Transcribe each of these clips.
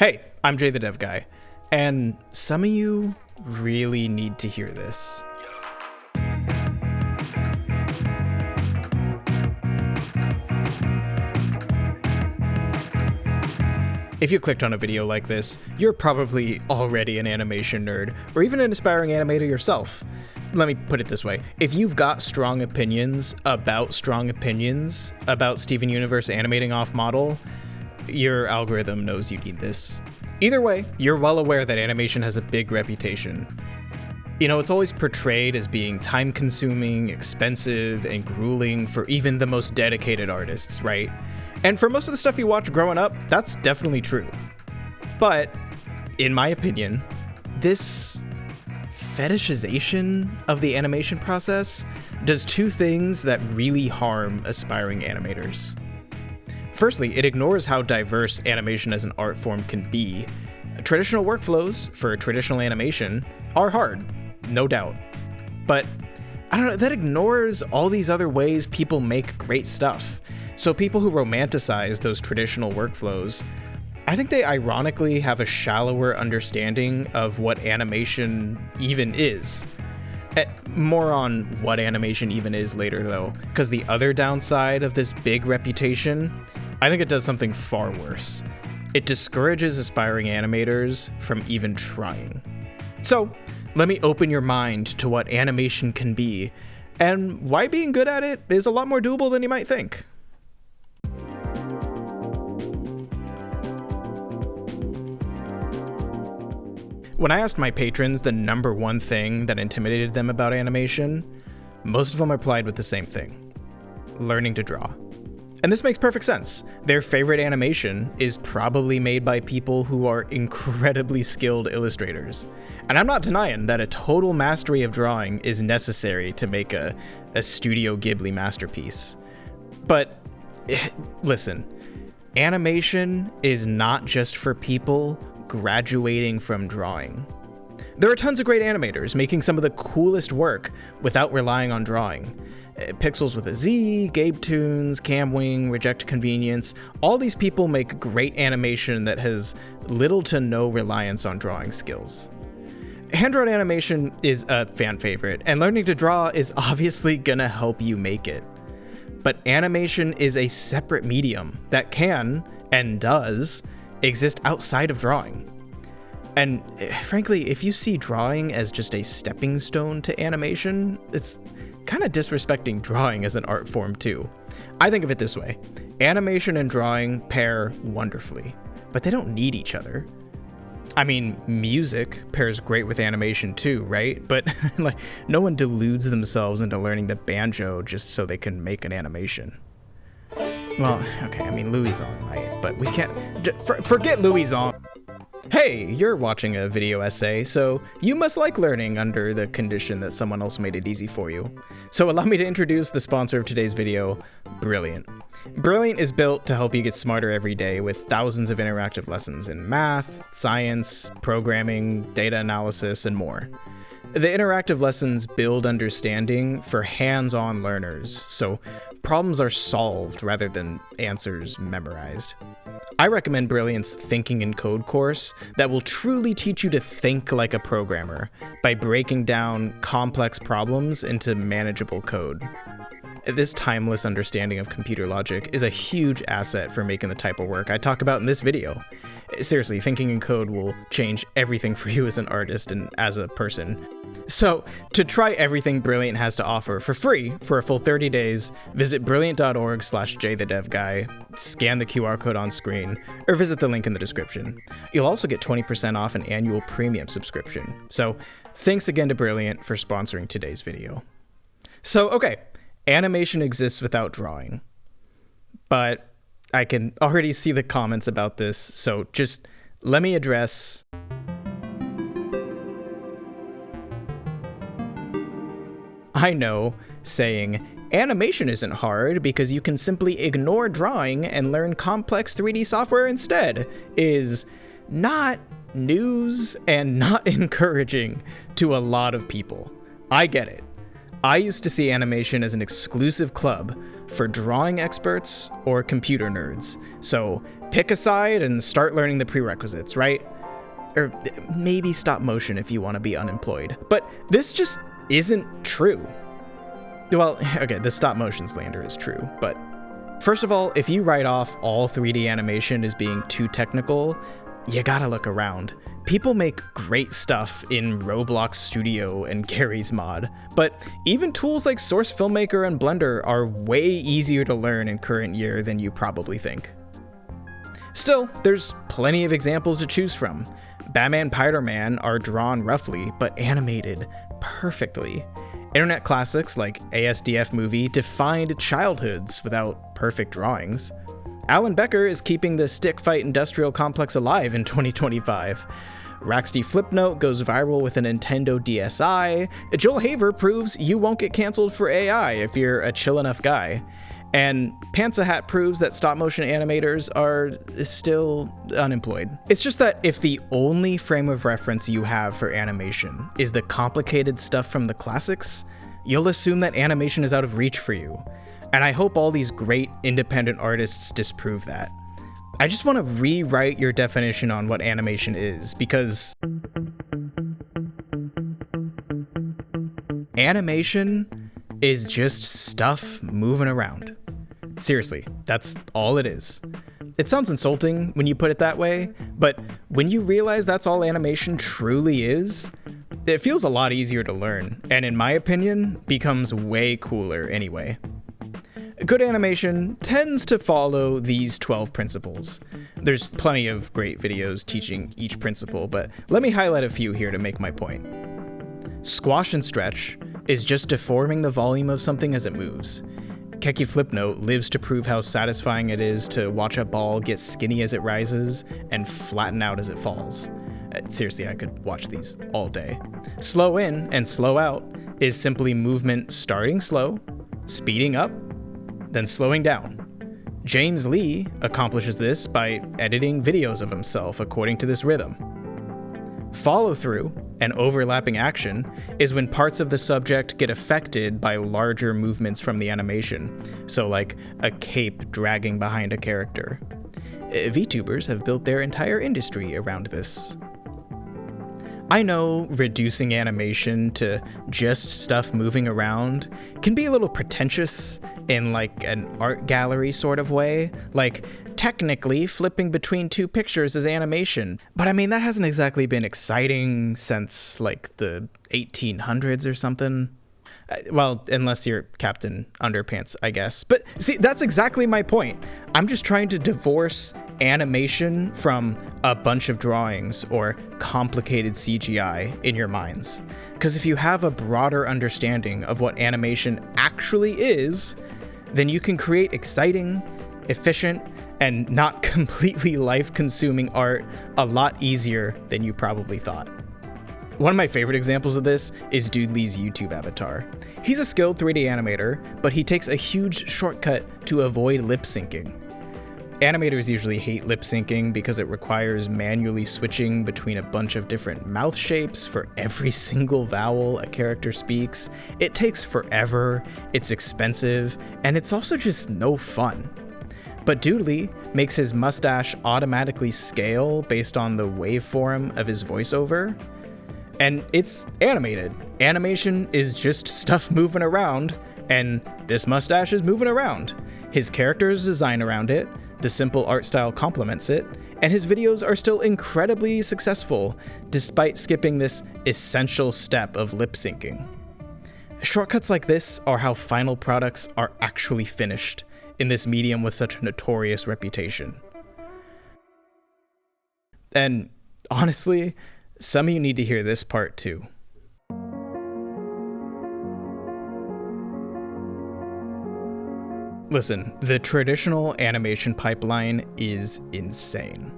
Hey, I'm JayTheDevGuy, and some of you really need to hear this. If you clicked on a video like this, you're probably already an animation nerd, or even an aspiring animator yourself. Let me put it this way. If you've got strong opinions about Steven Universe animating off model, your algorithm knows you need this. Either way, you're well aware that animation has a big reputation. You know, it's always portrayed as being time-consuming, expensive, and grueling for even the most dedicated artists, right? And for most of the stuff you watch growing up, that's definitely true. But, in my opinion, this fetishization of the animation process does two things that really harm aspiring animators. Firstly, it ignores how diverse animation as an art form can be. Traditional workflows for traditional animation are hard, no doubt. But, I don't know, that ignores all these other ways people make great stuff. So people who romanticize those traditional workflows, I think they ironically have a shallower understanding of what animation even is. More on what animation even is later though, because the other downside of this big reputation, I think it does something far worse. It discourages aspiring animators from even trying. So, let me open your mind to what animation can be, and why being good at it is a lot more doable than you might think. When I asked my patrons the number one thing that intimidated them about animation, most of them replied with the same thing: learning to draw. And this makes perfect sense. Their favorite animation is probably made by people who are incredibly skilled illustrators. And I'm not denying that a total mastery of drawing is necessary to make a Studio Ghibli masterpiece. But listen, animation is not just for people graduating from drawing. There are tons of great animators making some of the coolest work without relying on drawing. Pixels with a Z, Gabe Tunes, Camwing, Reject Convenience, all these people make great animation that has little to no reliance on drawing skills. Hand-drawn animation is a fan favorite, and learning to draw is obviously gonna help you make it. But animation is a separate medium that can, and does, exist outside of drawing. And frankly, if you see drawing as just a stepping stone to animation, it's kind of disrespecting drawing as an art form too. I think of it this way: animation and drawing pair wonderfully, but they don't need each other. I mean, music pairs great with animation too, right? But like, no one deludes themselves into learning the banjo just so they can make an animation. Well, okay, I mean, Louison might, but we can't... Forget Louison! Hey, you're watching a video essay, so you must like learning under the condition that someone else made it easy for you. So allow me to introduce the sponsor of today's video, Brilliant. Brilliant is built to help you get smarter every day with thousands of interactive lessons in math, science, programming, data analysis, and more. The interactive lessons build understanding for hands-on learners, so problems are solved rather than answers memorized. I recommend Brilliant's Thinking in Code course that will truly teach you to think like a programmer by breaking down complex problems into manageable code. This timeless understanding of computer logic is a huge asset for making the type of work I talk about in this video. Seriously, Thinking in Code will change everything for you as an artist and as a person. So, to try everything Brilliant has to offer for free for a full 30 days, visit brilliant.org/JayTheDevGuy, scan the QR code on screen, or visit the link in the description. You'll also get 20% off an annual premium subscription. So, thanks again to Brilliant for sponsoring today's video. So, okay, animation exists without drawing. But I can already see the comments about this, so just let me address... I know, saying, animation isn't hard because you can simply ignore drawing and learn complex 3D software instead, is not news and not encouraging to a lot of people. I get it. I used to see animation as an exclusive club for drawing experts or computer nerds. So pick a side and start learning the prerequisites, right? Or maybe stop motion if you want to be unemployed. But this just isn't true. Well, okay, the stop motion slander is true, but first of all, if you write off all 3D animation as being too technical, you gotta look around. People make great stuff in Roblox Studio and Gary's Mod, but even tools like Source Filmmaker and Blender are way easier to learn in current year than you probably think. Still, there's plenty of examples to choose from. Batman Spider-Man are drawn roughly, but animated perfectly. Internet classics like ASDF Movie defined childhoods without perfect drawings. Alan Becker is keeping the stick fight industrial complex alive in 2025. Raxty Flipnote goes viral with a Nintendo DSi. Joel Haver proves you won't get canceled for AI if you're a chill enough guy. And Pantsa Hat proves that stop-motion animators are still unemployed. It's just that if the only frame of reference you have for animation is the complicated stuff from the classics, you'll assume that animation is out of reach for you. And I hope all these great independent artists disprove that. I just want to rewrite your definition on what animation is, because animation is just stuff moving around. Seriously, that's all it is. It sounds insulting when you put it that way, but when you realize that's all animation truly is, it feels a lot easier to learn, and in my opinion, becomes way cooler anyway. Good animation tends to follow these 12 principles. There's plenty of great videos teaching each principle, but let me highlight a few here to make my point. Squash and stretch is just deforming the volume of something as it moves. Keki Flipnote lives to prove how satisfying it is to watch a ball get skinny as it rises and flatten out as it falls. Seriously, I could watch these all day. Slow in and slow out is simply movement starting slow, speeding up, then slowing down. James Lee accomplishes this by editing videos of himself according to this rhythm. Follow-through and overlapping action is when parts of the subject get affected by larger movements from the animation, so like a cape dragging behind a character. VTubers have built their entire industry around this. I know reducing animation to just stuff moving around can be a little pretentious in like an art gallery sort of way. Like, technically, flipping between two pictures is animation. But I mean, that hasn't exactly been exciting since like the 1800s or something. Well, unless you're Captain Underpants, I guess. But see, that's exactly my point. I'm just trying to divorce animation from a bunch of drawings or complicated CGI in your minds. Because if you have a broader understanding of what animation actually is, then you can create exciting, efficient, and not completely life-consuming art a lot easier than you probably thought. One of my favorite examples of this is Dude Lee's YouTube avatar. He's a skilled 3D animator, but he takes a huge shortcut to avoid lip syncing. Animators usually hate lip syncing because it requires manually switching between a bunch of different mouth shapes for every single vowel a character speaks. It takes forever, it's expensive, and it's also just no fun. But Dude Lee makes his mustache automatically scale based on the waveform of his voiceover. And it's animated. Animation is just stuff moving around, and this mustache is moving around. His character is designed around it, the simple art style complements it, and his videos are still incredibly successful, despite skipping this essential step of lip syncing. Shortcuts like this are how final products are actually finished in this medium with such a notorious reputation. And honestly, some of you need to hear this part too. Listen, the traditional animation pipeline is insane.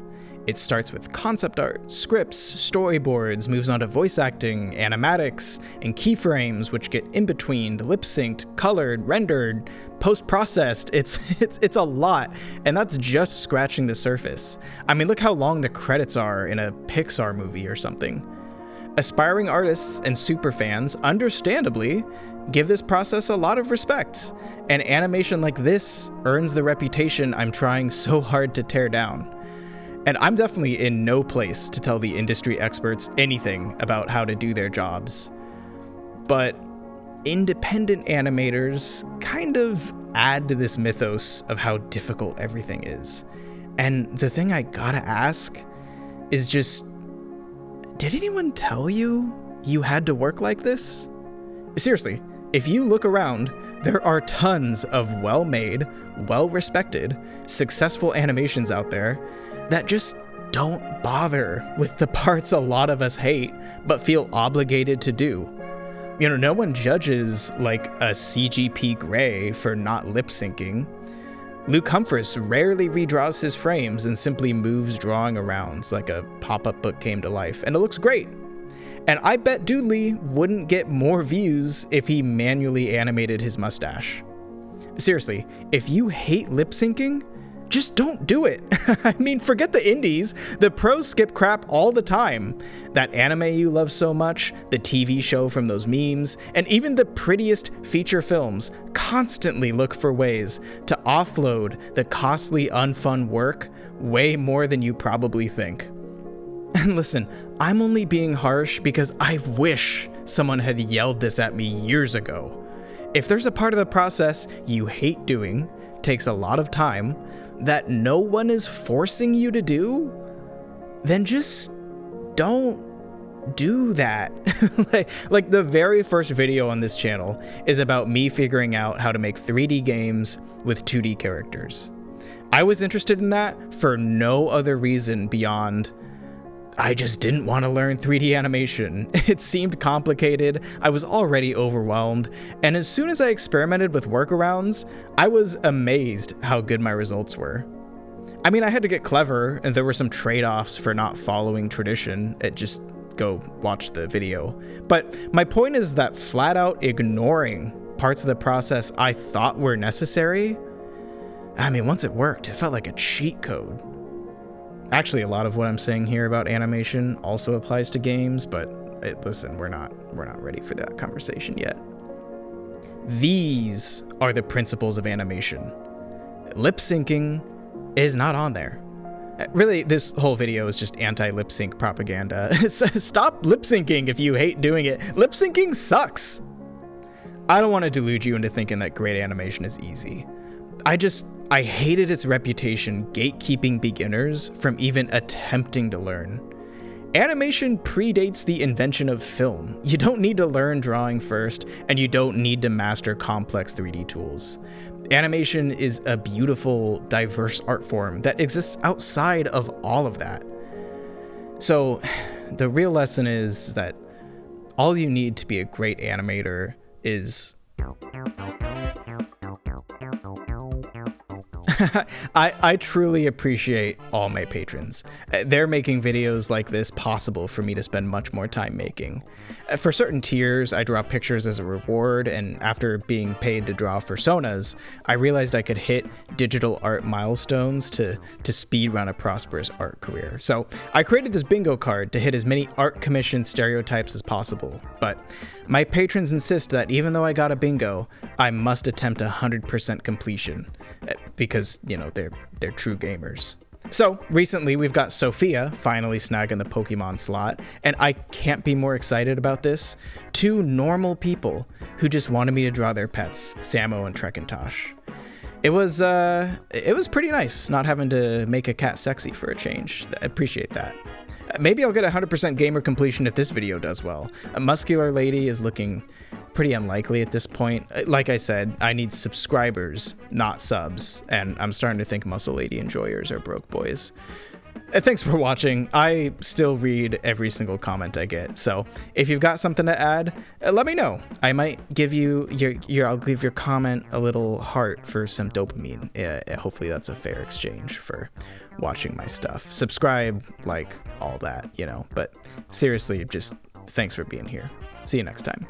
It starts with concept art, scripts, storyboards, moves on to voice acting, animatics, and keyframes, which get in-betweened, lip-synced, colored, rendered, post-processed. It's a lot, and that's just scratching the surface. I mean, look how long the credits are in a Pixar movie or something. Aspiring artists and superfans, understandably, give this process a lot of respect, and animation like this earns the reputation I'm trying so hard to tear down. And I'm definitely in no place to tell the industry experts anything about how to do their jobs. But independent animators kind of add to this mythos of how difficult everything is. And the thing I gotta ask is just, did anyone tell you you had to work like this? Seriously, if you look around, there are tons of well-made, well-respected, successful animations out there that just don't bother with the parts a lot of us hate, but feel obligated to do. You know, no one judges like a CGP Grey for not lip syncing. Luke Humphries rarely redraws his frames and simply moves drawing around like a pop-up book came to life, and it looks great. And I bet Doodly wouldn't get more views if he manually animated his mustache. Seriously, if you hate lip syncing, just don't do it. I mean, forget the indies. The pros skip crap all the time. That anime you love so much, the TV show from those memes, and even the prettiest feature films constantly look for ways to offload the costly, unfun work way more than you probably think. And listen, I'm only being harsh because I wish someone had yelled this at me years ago. If there's a part of the process you hate doing, takes a lot of time, that no one is forcing you to do, then just don't do that. like the very first video on this channel is about me figuring out how to make 3D games with 2D characters. I was interested in that for no other reason beyond I just didn't want to learn 3D animation. It seemed complicated, I was already overwhelmed, and as soon as I experimented with workarounds, I was amazed how good my results were. I mean, I had to get clever, and there were some trade-offs for not following tradition. Just go watch the video. But my point is that flat out ignoring parts of the process I thought were necessary, I mean, once it worked, it felt like a cheat code. Actually, a lot of what I'm saying here about animation also applies to games, but listen, we're not ready for that conversation yet. These are the principles of animation. Lip syncing is not on there. Really, this whole video is just anti-lip sync propaganda. Stop lip syncing if you hate doing it. Lip syncing sucks. I don't want to delude you into thinking that great animation is easy. I hated its reputation gatekeeping beginners from even attempting to learn. Animation predates the invention of film. You don't need to learn drawing first, and you don't need to master complex 3D tools. Animation is a beautiful, diverse art form that exists outside of all of that. So, the real lesson is that all you need to be a great animator is... I truly appreciate all my patrons. They're making videos like this possible for me to spend much more time making. For certain tiers, I draw pictures as a reward, and after being paid to draw personas, I realized I could hit digital art milestones to speedrun a prosperous art career. So I created this bingo card to hit as many art commission stereotypes as possible, but my patrons insist that even though I got a bingo, I must attempt 100% completion, because, you know, they're true gamers. So recently we've got Sophia finally snagging the Pokemon slot, and I can't be more excited about this. 2 normal people who just wanted me to draw their pets, Samo and Trekintosh. It was pretty nice not having to make a cat sexy for a change. I appreciate that. Maybe I'll get 100% gamer completion if this video does well. A muscular lady is looking pretty unlikely at this point. Like I said, I need subscribers, not subs, and I'm starting to think muscle lady enjoyers are broke boys. Thanks for watching. I still read every single comment I get, so if you've got something to add, let me know. I might give you I'll give your comment a little heart for some dopamine. Hopefully that's a fair exchange for watching my stuff. Subscribe, like, all that, you know, but seriously, just thanks for being here. See you next time.